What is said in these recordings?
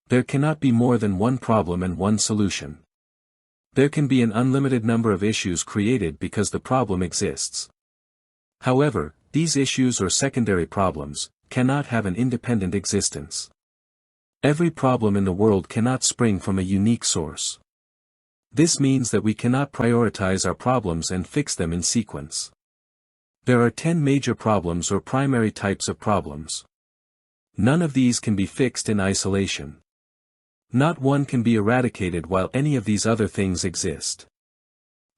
There cannot be more than one problem and one solution. There can be an unlimited number of issues created because the problem exists. However, these issues or secondary problems cannot have an independent existence. Every problem in the world cannot spring from a unique source. This means that we cannot prioritize our problems and fix them in sequence. There are 10 major problems or primary types of problems. None of these can be fixed in isolation. Not one can be eradicated while any of these other things exist.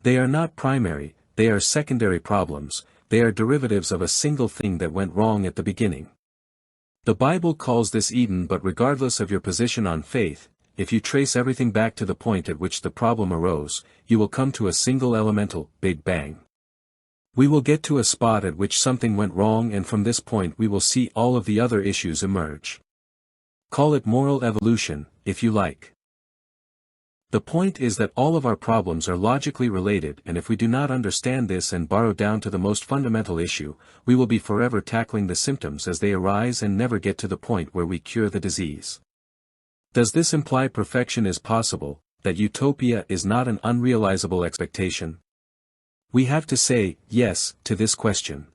They are not primary, they are secondary problems, they are derivatives of a single thing that went wrong at the beginning. The Bible calls this Eden, but regardless of your position on faith, if you trace everything back to the point at which the problem arose, you will come to a single elemental, Big Bang. We will get to a spot at which something went wrong, and from this point we will see all of the other issues emerge. Call it moral evolution, if you like. The point is that all of our problems are logically related, and if we do not understand this and borrow down to the most fundamental issue, we will be forever tackling the symptoms as they arise and never get to the point where we cure the disease. Does this imply perfection is possible, that utopia is not an unrealizable expectation? We have to say yes to this question.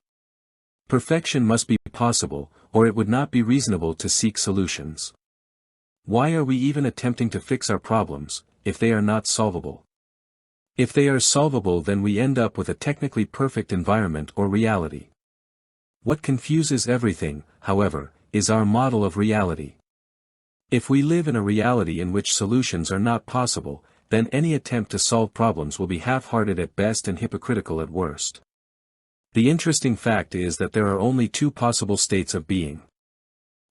Perfection must be possible, or it would not be reasonable to seek solutions. Why are we even attempting to fix our problems, if they are not solvable? If they are solvable, then we end up with a technically perfect environment or reality. What confuses everything, however, is our model of reality. If we live in a reality in which solutions are not possible, then any attempt to solve problems will be half-hearted at best and hypocritical at worst. The interesting fact is that there are only two possible states of being.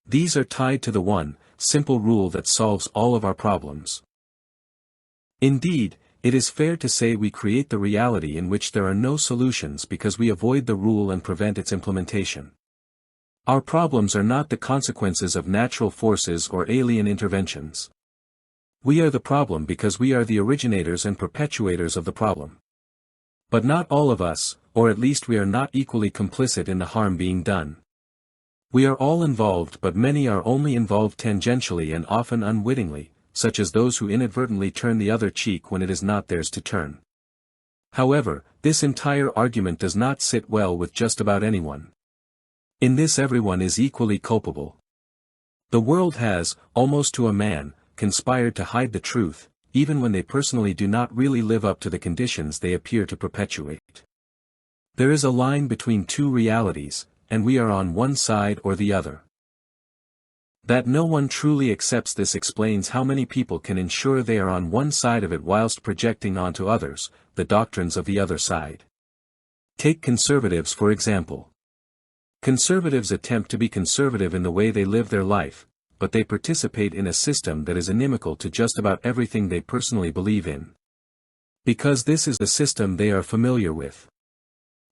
These are tied to the one, simple rule that solves all of our problems. Indeed, it is fair to say we create the reality in which there are no solutions because we avoid the rule and prevent its implementation. Our problems are not the consequences of natural forces or alien interventions. We are the problem because we are the originators and perpetuators of the problem. But not all of us, or at least we are not equally complicit in the harm being done. We are all involved, but many are only involved tangentially and often unwittingly, such as those who inadvertently turn the other cheek when it is not theirs to turn. However, this entire argument does not sit well with just about anyone. In this, everyone is equally culpable. The world has, almost to a man, conspired to hide the truth, even when they personally do not really live up to the conditions they appear to perpetuate. There is a line between two realities, and we are on one side or the other. That no one truly accepts this explains how many people can ensure they are on one side of it whilst projecting onto others the doctrines of the other side. Take conservatives for example. Conservatives attempt to be conservative in the way they live their life, but they participate in a system that is inimical to just about everything they personally believe in. Because this is the system they are familiar with.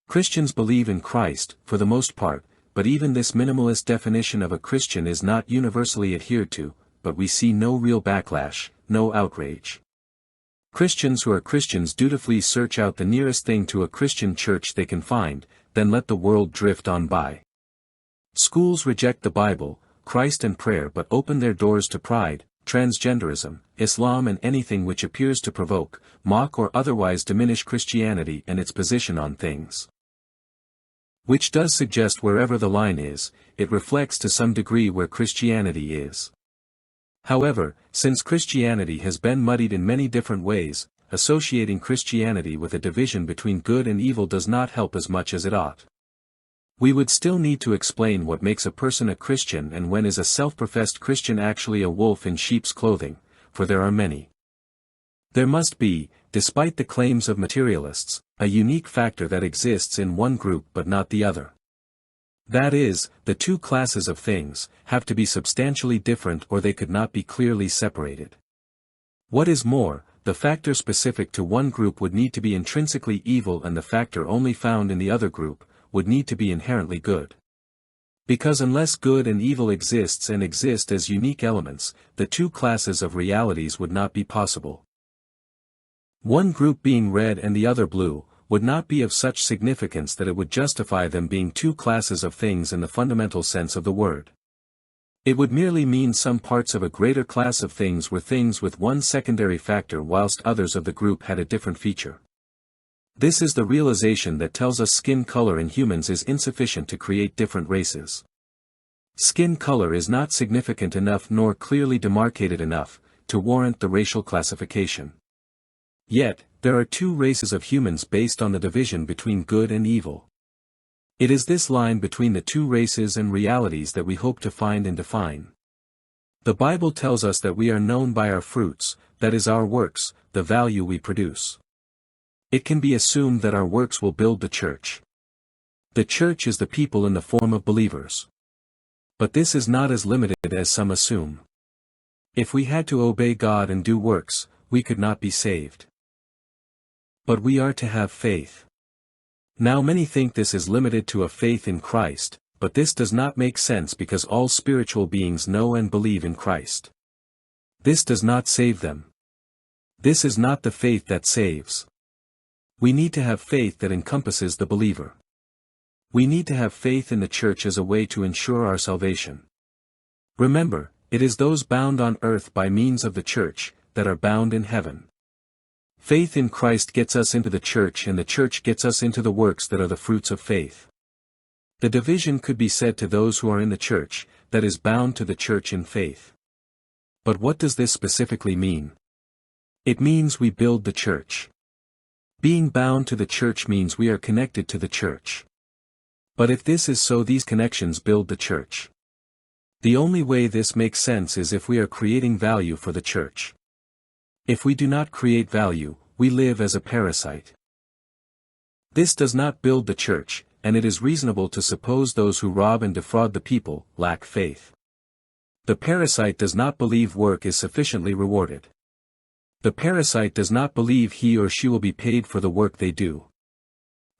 Christians believe in Christ, for the most part, but even this minimalist definition of a Christian is not universally adhered to, but we see no real backlash, no outrage. Christians who are Christians dutifully search out the nearest thing to a Christian church they can find, then let the world drift on by. Schools reject the Bible, Christ and prayer, but open their doors to pride, transgenderism, Islam, and anything which appears to provoke, mock, or otherwise diminish Christianity and its position on things. Which does suggest wherever the line is, it reflects to some degree where Christianity is. However, since Christianity has been muddied in many different ways, associating Christianity with a division between good and evil does not help as much as it ought. We would still need to explain what makes a person a Christian and when is a self-professed Christian actually a wolf in sheep's clothing, for there are many. There must be, despite the claims of materialists, a unique factor that exists in one group but not the other. That is, the two classes of things have to be substantially different or they could not be clearly separated. What is more, the factor specific to one group would need to be intrinsically evil and the factor only found in the other group would need to be inherently good. Because unless good and evil exists and exist as unique elements, the two classes of realities would not be possible. One group being red and the other blue, would not be of such significance that it would justify them being two classes of things in the fundamental sense of the word. It would merely mean some parts of a greater class of things were things with one secondary factor whilst others of the group had a different feature. This is the realization that tells us skin color in humans is insufficient to create different races. Skin color is not significant enough nor clearly demarcated enough to warrant the racial classification. Yet, there are two races of humans based on the division between good and evil. It is this line between the two races and realities that we hope to find and define. The Bible tells us that we are known by our fruits, that is our works, the value we produce. It can be assumed that our works will build the church. The church is the people in the form of believers. But this is not as limited as some assume. If we had to obey God and do works, we could not be saved. But we are to have faith. Now many think this is limited to a faith in Christ, but this does not make sense because all spiritual beings know and believe in Christ. This does not save them. This is not the faith that saves. We need to have faith that encompasses the believer. We need to have faith in the church as a way to ensure our salvation. Remember, it is those bound on earth by means of the church, that are bound in heaven. Faith in Christ gets us into the church and the church gets us into the works that are the fruits of faith. The division could be said to those who are in the church, that is bound to the church in faith. But what does this specifically mean? It means we build the church. Being bound to the church means we are connected to the church. But if this is so, these connections build the church. The only way this makes sense is if we are creating value for the church. If we do not create value, we live as a parasite. This does not build the church, and it is reasonable to suppose those who rob and defraud the people lack faith. The parasite does not believe work is sufficiently rewarded. The parasite does not believe he or she will be paid for the work they do.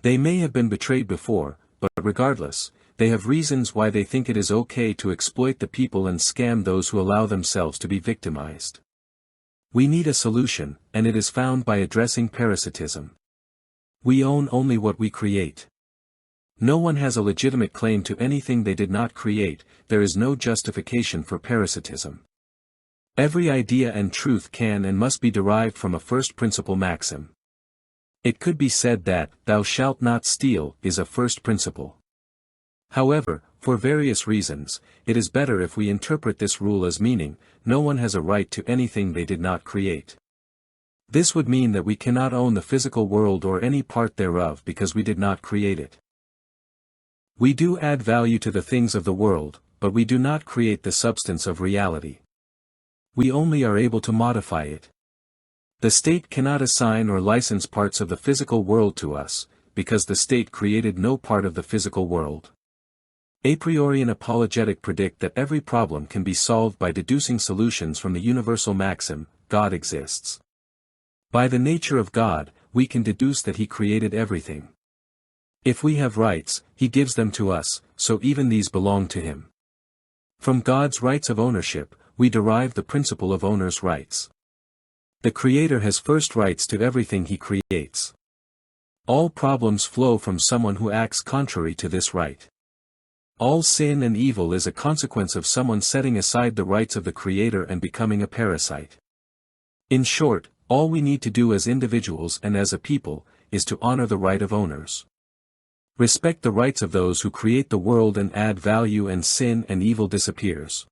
They may have been betrayed before, but regardless, they have reasons why they think it is okay to exploit the people and scam those who allow themselves to be victimized. We need a solution, and it is found by addressing parasitism. We own only what we create. No one has a legitimate claim to anything they did not create. There is no justification for parasitism. Every idea and truth can and must be derived from a first principle maxim. It could be said that, "Thou shalt not steal," is a first principle. However, for various reasons, it is better if we interpret this rule as meaning, no one has a right to anything they did not create. This would mean that we cannot own the physical world or any part thereof because we did not create it. We do add value to the things of the world, but we do not create the substance of reality. We only are able to modify it. The state cannot assign or license parts of the physical world to us, because the state created no part of the physical world. A priori and apologetic predict that every problem can be solved by deducing solutions from the universal maxim, God exists. By the nature of God, we can deduce that He created everything. If we have rights, He gives them to us, so even these belong to Him. From God's rights of ownership, we derive the principle of owner's rights. The Creator has first rights to everything He creates. All problems flow from someone who acts contrary to this right. All sin and evil is a consequence of someone setting aside the rights of the Creator and becoming a parasite. In short, all we need to do as individuals and as a people, is to honor the right of owners. Respect the rights of those who create the world and add value, and sin and evil disappears.